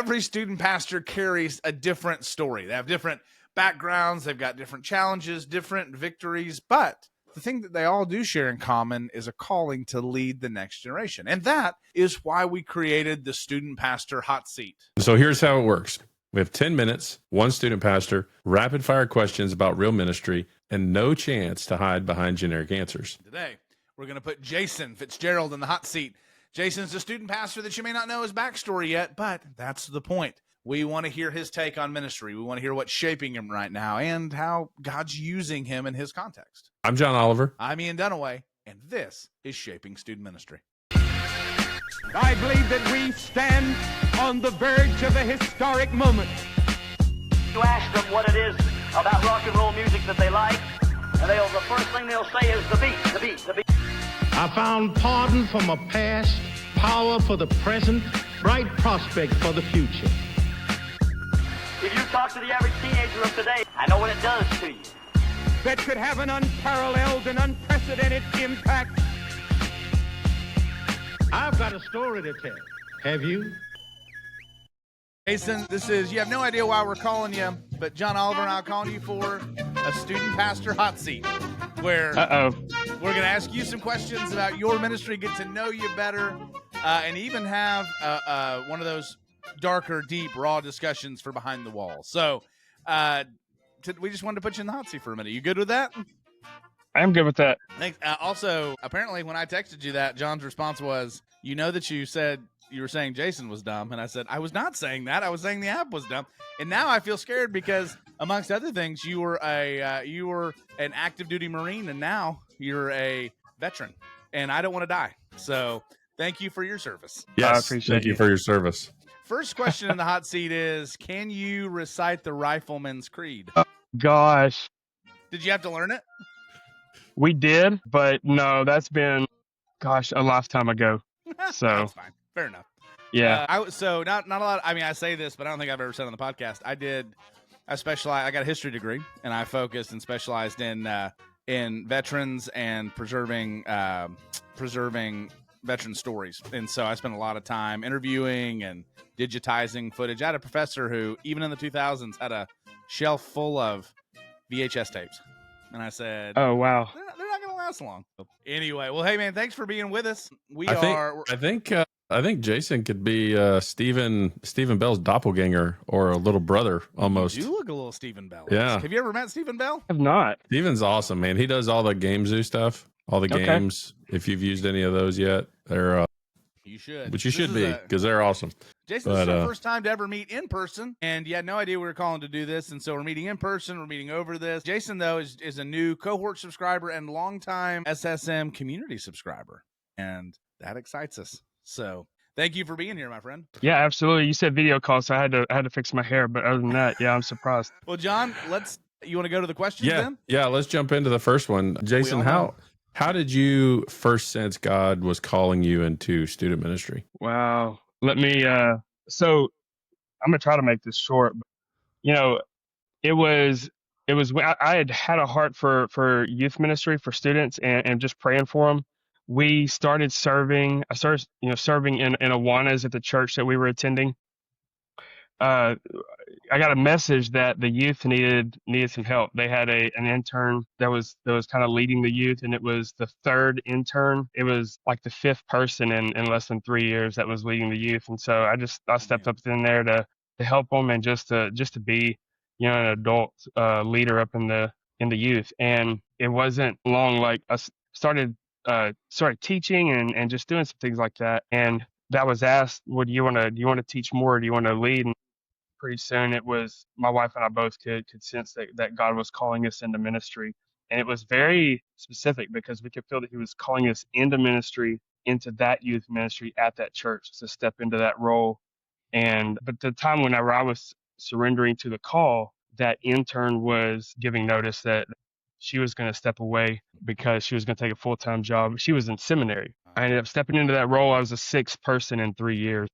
every student pastor carries a different story. They have different backgrounds. They've got different challenges, different victories. But the thing that they all do share in common is a calling to lead the next generation. And that is why we created the Student Pastor Hot Seat. So here's how it works. We have 10 minutes, one student pastor, rapid fire questions about real ministry, and no chance to hide behind generic answers. Today, we're going to put Jason Fitzgerald in the hot seat. Jason's a student pastor that you may not know his backstory yet, but that's the point. We want to hear his take on ministry. We want to hear what's shaping him right now and how God's using him in his context. I'm John Oliver. I'm Ian Dunaway, and this is Shaping Student Ministry. I believe that we stand on the verge of a historic moment. You ask them what it is about rock and roll music that they like, and the first thing they'll say is the beat, the beat, the beat. I found pardon for my past, power for the present, bright prospect for the future. If you talk to the average teenager of today, I know what it does to you. That could have an unparalleled and unprecedented impact. I've got a story to tell. Have you? Jason, you have no idea why we're calling you, but John Oliver and I are calling you for a student pastor hot seat, where we're going to ask you some questions about your ministry, get to know you better, and even have one of those darker, deep, raw discussions for behind the wall. So we just wanted to put you in the hot seat for a minute. You good with that? I'm good with that. Thanks. Also, apparently when I texted you that, John's response was, that you said you were saying Jason was dumb. And I said, I was not saying that. I was saying the app was dumb. And now I feel scared because, amongst other things, you were an active duty Marine, and now you're a veteran. And I don't want to die. So thank you for your service. Yes, I appreciate thank you for your service. First question in the hot seat is, can you recite the Rifleman's Creed? Gosh, Did you have to learn it? we did, but no, that's been, a lifetime ago. So That's fine. Fair enough. yeah, Not a lot. I mean, I say this, but I don't think I've ever said it on the podcast. I got a history degree, and I focused and specialized in veterans and preserving veteran stories. And so I spent a lot of time interviewing and digitizing footage. I had a professor who, even in the 2000s, had a shelf full of VHS tapes. And I said, oh wow, they're not going to last long. Anyway, well, hey man, thanks for being with us. I think Jason could be Stephen Bell's doppelganger or a little brother almost. You look a little Stephen Bell. Yeah. Have you ever met Stephen Bell? I have not. Stephen's awesome, man. He does all the Game Zoo stuff, all the Okay. games. If you've used any of those yet, they're You should. but you This should is be because they're awesome. Jason, this is our first time to ever meet in person, and you had no idea we were calling to do this, and so we're meeting in person, we're meeting over this. Jason, though, is a new cohort subscriber and longtime SSM community subscriber, and that excites us. So thank you for being here, my friend. Yeah, absolutely. You said video call, so I had to fix my hair, but other than that, yeah, I'm surprised. Well, John, you want to go to the questions then? Yeah, let's jump into the first one. Jason, how did you first sense God was calling you into student ministry? Wow. Let me, so I'm going to try to make this short. But, it was, I had a heart for youth ministry, for students and just praying for them. We started serving, serving in Awanas at the church that we were attending. I got a message that the youth needed some help. They had an intern that was kind of leading the youth, and it was the third intern. It was like the fifth person in less than 3 years that was leading the youth. And so I stepped up in there to help them and just to be, an adult leader up in the youth. And it wasn't long, like I started teaching and just doing some things like that. And that was asked, well, do you want to teach more? Or do you want to lead? And pretty soon it was, my wife and I both could sense that God was calling us into ministry. And it was very specific because we could feel that he was calling us into ministry, into that youth ministry at that church, to step into that role. But the time whenever I was surrendering to the call, that intern was giving notice that she was going to step away because she was going to take a full-time job. She was in seminary. I ended up stepping into that role. I was the sixth person in 3 years.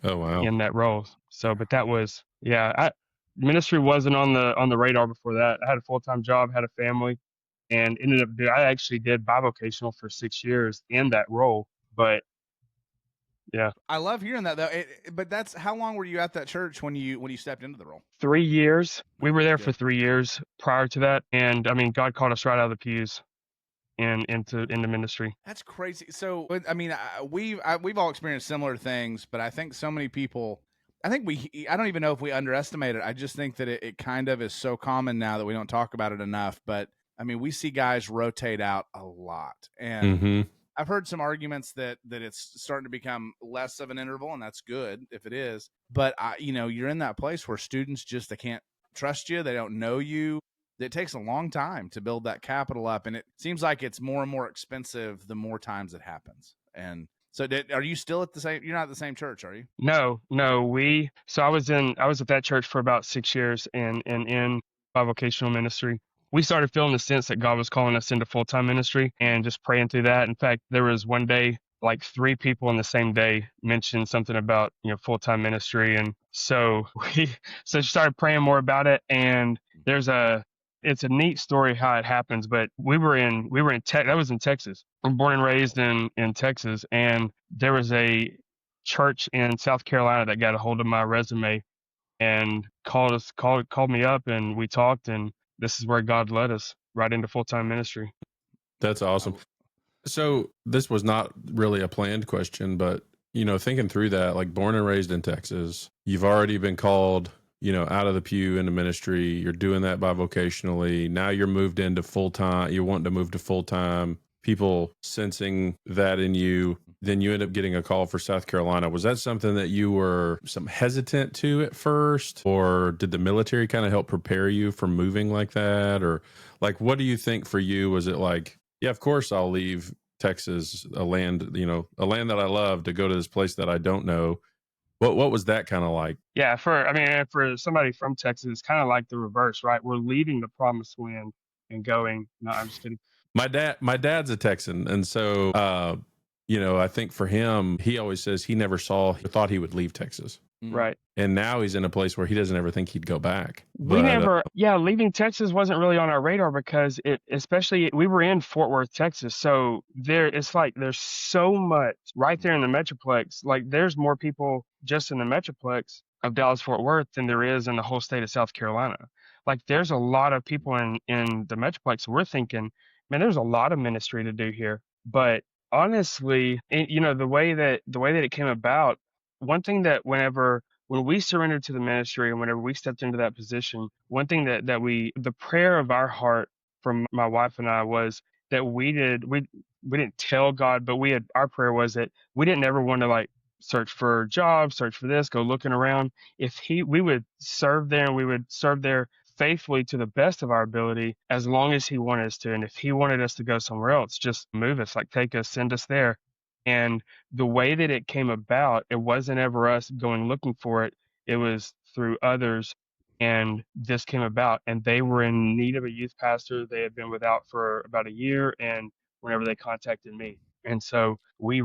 Oh, wow. In that role. So, but that was, ministry wasn't on the radar before that. I had a full-time job, had a family, and ended up I actually did bivocational for 6 years in that role. But Yeah. I love hearing that though. But that's how long were you at that church when you stepped into the role? 3 years. We were there for Good. 3 years prior to that. And I mean, God called us right out of the pews and into ministry. That's crazy. So, I mean, we've all experienced similar things, but I think so many people, I don't even know if we underestimate it. I just think that it kind of is so common now that we don't talk about it enough. But I mean, we see guys rotate out a lot. And I've heard some arguments that it's starting to become less of an interval, and that's good if it is. But, you're in that place where students they can't trust you. They don't know you. It takes a long time to build that capital up, and it seems like it's more and more expensive the more times it happens. And so, are you still at the same? You're not at the same church, are you? No. So I was at that church for about 6 years, and in bivocational ministry. We started feeling the sense that God was calling us into full-time ministry, and just praying through that. In fact, there was one day, like 3 people in the same day mentioned something about full-time ministry, and so we started praying more about it. And it's a neat story how it happens, but we were in that was in Texas. I'm born and raised in Texas, and there was a church in South Carolina that got a hold of my resume and called me up, and we talked, and this is where God led us right into full-time ministry. That's awesome. So this was not really a planned question, but thinking through that, like born and raised in Texas, you've already been called out of the pew into ministry. You're doing that bivocationally. Now you're moved into full-time. You're wanting to move to full-time. People sensing that in you. Then you end up getting a call for South Carolina. Was that something that you were hesitant to at first? Or did the military kind of help prepare you for moving like that? Or like, what do you think for you? Was it like, yeah, of course I'll leave Texas, a land that I love, to go to this place that I don't know? What was that kind of like? Yeah, for somebody from Texas, it's kind of like the reverse, right? We're leaving the promised land and going. No, I'm just kidding. My dad's a Texan, and so I think for him, he always says he never thought he would leave Texas. Right. And now he's in a place where he doesn't ever think he'd go back. Leaving Texas wasn't really on our radar because we were in Fort Worth, Texas. So it's like there's so much right there in the Metroplex. Like there's more people just in the Metroplex of Dallas-Fort Worth than there is in the whole state of South Carolina. Like there's a lot of people in the Metroplex. We're thinking, man, there's a lot of ministry to do here. But honestly, the way that it came about, one thing that when we surrendered to the ministry and whenever we stepped into that position, one thing that the prayer of our heart from my wife and I was that we didn't tell God, but our prayer was that we didn't ever want to like search for jobs, search for this, go looking around. We would serve there, and we would serve there faithfully to the best of our ability as long as he wanted us to. And if he wanted us to go somewhere else, just move us, like take us, send us there. And the way that it came about, it wasn't ever us going looking for it. It was through others. And this came about, and they were in need of a youth pastor. They had been without for about a year, and whenever they contacted me. And so we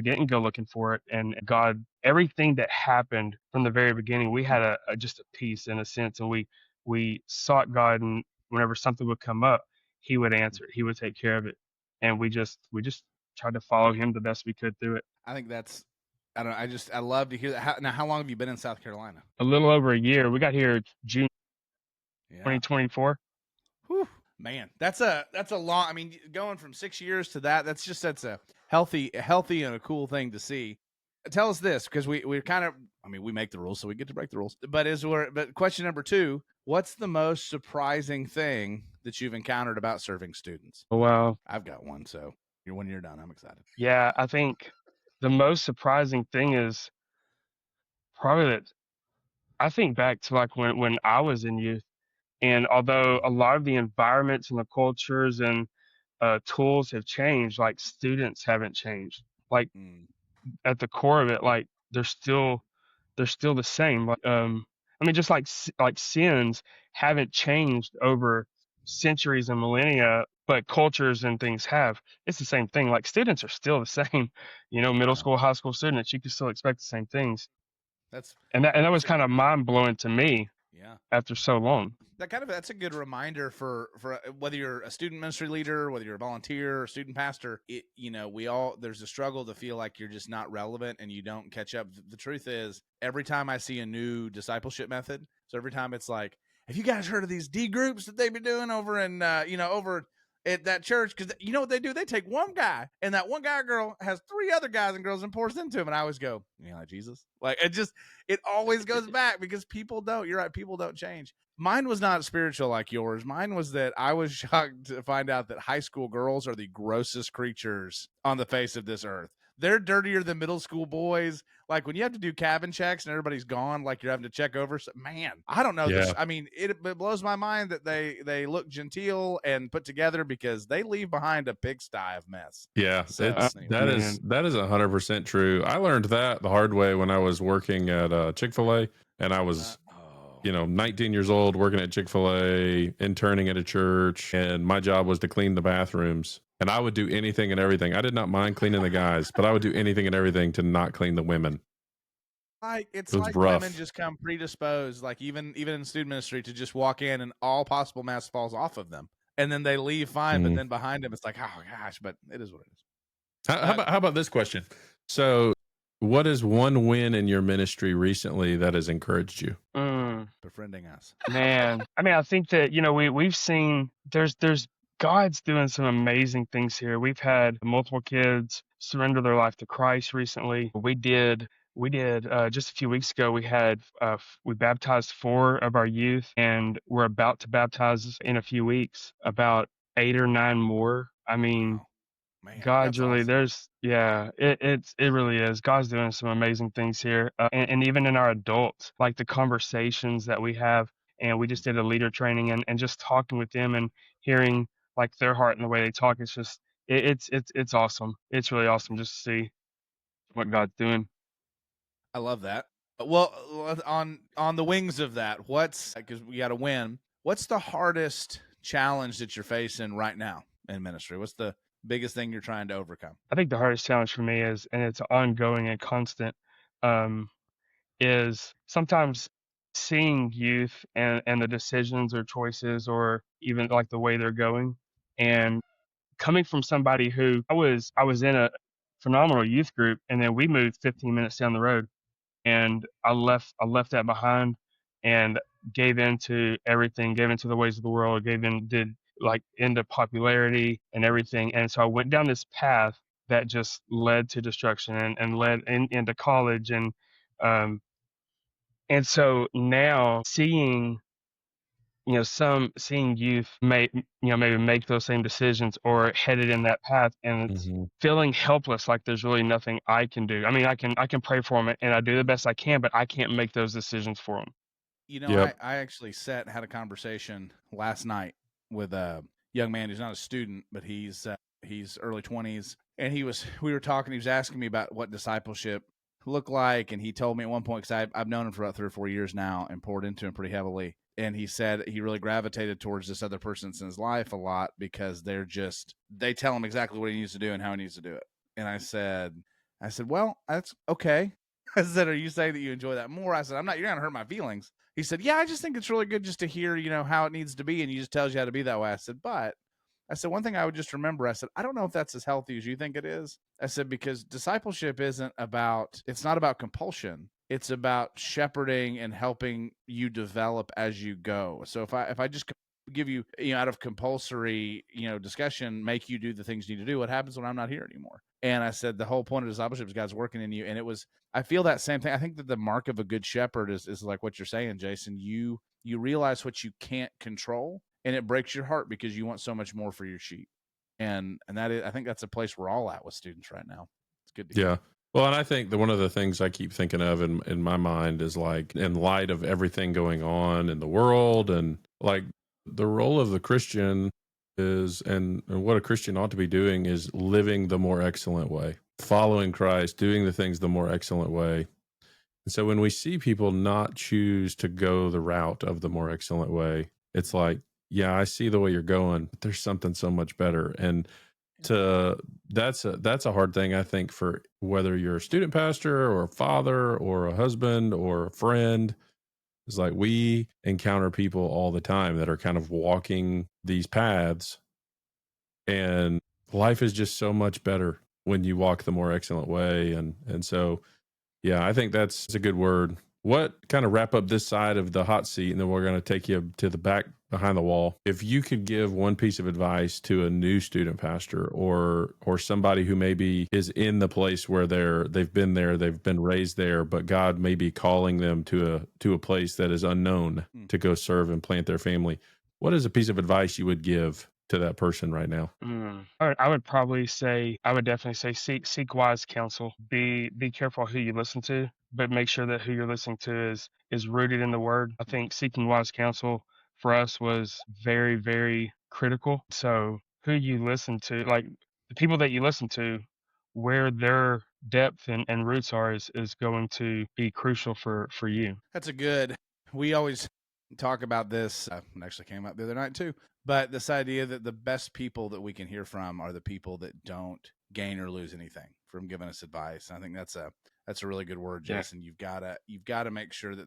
didn't go looking for it. And God, everything that happened from the very beginning, we had just a peace in a sense, and we sought God, and whenever something would come up, he would answer it. He would take care of it. And we just tried to follow him the best we could through it. I think I love to hear that. How long have you been in South Carolina? A little over a year. We got here June 2024. Whew. Man, that's a long, I mean, going from 6 years to that's a healthy and a cool thing to see. Tell us this, because we're kind of, we make the rules, so we get to break the rules. But question number 2, what's the most surprising thing that you've encountered about serving students? Well, I've got one, so when you're done, I'm excited. Yeah, I think the most surprising thing is probably that I think back to like when I was in youth, and although a lot of the environments and the cultures and tools have changed, like students haven't changed. Like at the core of it, like they're still the same. Like just like sins haven't changed over centuries and millennia, but cultures and things have. It's the same thing. Like students are still the same. Middle school, high school students, you can still expect the same things. That was kind of mind blowing to me. Yeah. after so long. That's a good reminder for whether you're a student ministry leader, whether you're a volunteer or student pastor. There's a struggle to feel like you're just not relevant and you don't catch up. The truth is, every time I see a new discipleship method, so every time it's like, have you guys heard of these D groups that they've been doing over in over at that church? Because you know what they do? They take one guy, and that one guy or girl has 3 other guys and girls and pours into him. And I always go, like Jesus? Like it always goes back because people don't. You're right. People don't change. Mine was not spiritual like yours. Mine was that I was shocked to find out that high school girls are the grossest creatures on the face of this earth. They're dirtier than middle school boys. Like when you have to do cabin checks and everybody's gone, like you're having to check over. So, man, I don't know this. I mean, it blows my mind that they look genteel and put together because they leave behind a pigsty of mess. Yeah, So, that is 100% true. I learned that the hard way when I was working at Chick-fil-A, and I was 19 years old, working at Chick-fil-A, interning at a church, and my job was to clean the bathrooms. And I would do anything and everything. I did not mind cleaning the guys, but I would do anything and everything to not clean the women. It's like rough. Women just come predisposed, like even in student ministry, to just walk in and all possible mess falls off of them, and then they leave fine. But then behind them, it's like, oh gosh, but it is what it is. How about this question? So, what is one win in your ministry recently that has encouraged you? Befriending us, man. I mean, I think that we've seen there's God's doing some amazing things here. We've had multiple kids surrender their life to Christ recently. We did just a few weeks ago. We baptized 4 of our youth, and we're about to baptize in a few weeks about 8 or 9 more. I mean, wow. Man, God's really awesome. it really is. God's doing some amazing things here, and even in our adults, like the conversations that we have. And we just did a leader training, and just talking with them and hearing like their heart and the way they talk. It's just it's awesome. It's really awesome just to see what God's doing. I love that. Well, on the wings of that, because we got to win. What's the hardest challenge that you're facing right now in ministry? What's the biggest thing you're trying to overcome? I think the hardest challenge for me is, and it's ongoing and constant, is sometimes seeing youth and the decisions or choices or even like the way they're going, and coming from somebody who I was in a phenomenal youth group, and then we moved 15 minutes down the road, and I left that behind and gave into everything, gave into the ways of the world, did like into popularity and everything. And so I went down this path that just led to destruction and led into college. And so now seeing youth maybe make those same decisions or headed in that path, and it's feeling helpless, like there's really nothing I can do. I mean, I can pray for them and I do the best I can, but I can't make those decisions for them. I actually had a conversation last night with a young man who's not a student, but he's early 20s, and we were talking. He was asking me about what discipleship looked like, and he told me at one point, because I've known him for about 3 or 4 years now and poured into him pretty heavily. And he said he really gravitated towards this other person in his life a lot because they tell him exactly what he needs to do and how he needs to do it. And I said, well, that's okay. I said, are you saying that you enjoy that more? I said, you're not going to hurt my feelings. He said, yeah, I just think it's really good just to hear, how it needs to be. And he just tells you how to be that way. I said, one thing I would just remember, I said, I don't know if that's as healthy as you think it is. I said, because discipleship it's not about compulsion. It's about shepherding and helping you develop as you go. So if I just give you, out of compulsory, discussion, make you do the things you need to do, what happens when I'm not here anymore? And I said, the whole point of discipleship is God's working in you. And I feel that same thing. I think that the mark of a good shepherd is like what you're saying, Jason. You realize what you can't control, and it breaks your heart because you want so much more for your sheep. And I think that's a place we're all at with students right now. It's good to hear. Yeah. Well, and I think that one of the things I keep thinking of in my mind is, like, in light of everything going on in the world, and like the role of the Christian is, and what a Christian ought to be doing is living the more excellent way, following Christ, doing the things the more excellent way. And so when we see people not choose to go the route of the more excellent way, it's like, yeah, I see the way you're going, but there's something so much better. And that's a hard thing, I think, for whether you're a student pastor or a father or a husband or a friend. It's like we encounter people all the time that are kind of walking these paths, and life is just so much better when you walk the more excellent way. And so, yeah, I think that's a good word. What kind of wrap up this side of the hot seat, and then we're going to take you to the back behind the wall. If you could give one piece of advice to a new student pastor or somebody who maybe is in the place where they've been raised there, but God may be calling them to a place that is unknown to go serve and plant their family, what is a piece of advice you would give to that person right now? I would definitely say seek wise counsel. Be careful who you listen to, but make sure that who you're listening to is rooted in the word. I think seeking wise counsel for us was very, very critical. So who you listen to, like the people that you listen to, where their depth and roots are is going to be crucial for you. We always talk about this. It actually came up the other night too, but this idea that the best people that we can hear from are the people that don't gain or lose anything from giving us advice. And I think that's a really good word, Jason. Yeah. You've got to make sure that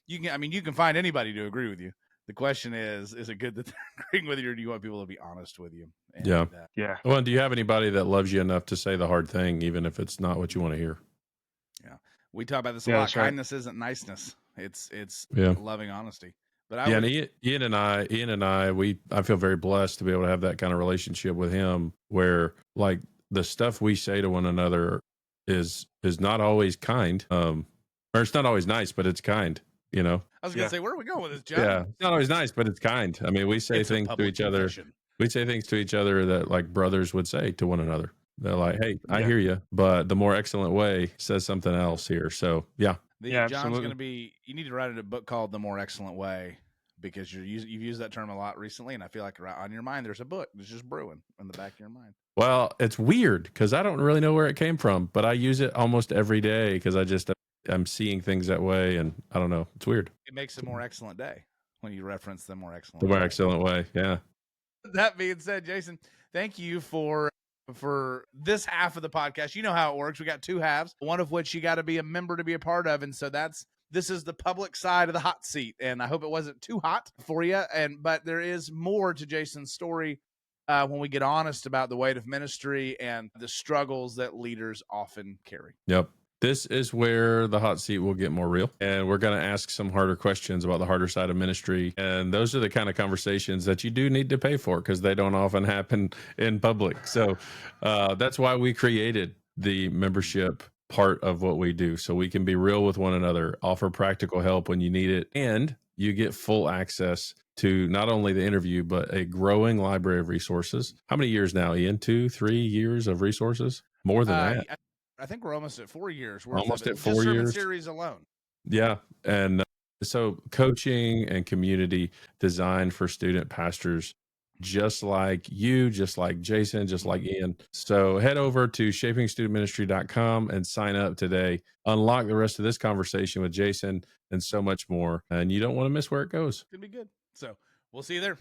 you can find anybody to agree with you. The question is it good that they're agreeing with you, or do you want people to be honest with you? And, yeah. Well, do you have anybody that loves you enough to say the hard thing, even if it's not what you want to hear? Yeah. We talk about this a lot. Kindness isn't niceness. It's loving honesty. But and Ian and I, I feel very blessed to be able to have that kind of relationship with him, where like the stuff we say to one another is not always kind, or it's not always nice, but it's kind. You know, I was gonna say, where are we going with this, John? Yeah, it's not always nice, but it's kind. I mean, we say things to each other. We say things to each other that like brothers would say to one another. They're like, "Hey, I hear you, but the more excellent way says something else here." So, yeah. John's going to be. You need to write a book called "The More Excellent Way," because you've used that term a lot recently, and I feel like on your mind there's a book that's just brewing in the back of your mind. Well, it's weird because I don't really know where it came from, but I use it almost every day because I'm seeing things that way, and I don't know. It's weird. It makes a more excellent day when you reference the more excellent. The more excellent way, yeah. That being said, Jason, thank you for this half of the podcast. You know how it works. We got two halves, one of which you got to be a member to be a part of, and so this is the public side of the hot seat. And I hope it wasn't too hot for you. But there is more to Jason's story when we get honest about the weight of ministry and the struggles that leaders often carry. Yep. This is where the hot seat will get more real. And we're going to ask some harder questions about the harder side of ministry. And those are the kind of conversations that you do need to pay for because they don't often happen in public. So that's why we created the membership part of what we do. So we can be real with one another, offer practical help when you need it. And you get full access to not only the interview, but a growing library of resources. How many years now, Ian? 2-3 years of resources? More than that. I think we're almost at 4 years. Almost at 4 years. Sermon series alone. Yeah. And so coaching and community designed for student pastors, just like you, just like Jason, just like Ian. So head over to shapingstudentministry.com and sign up today. Unlock the rest of this conversation with Jason and so much more. And you don't want to miss where it goes. It's going to be good. So we'll see you there.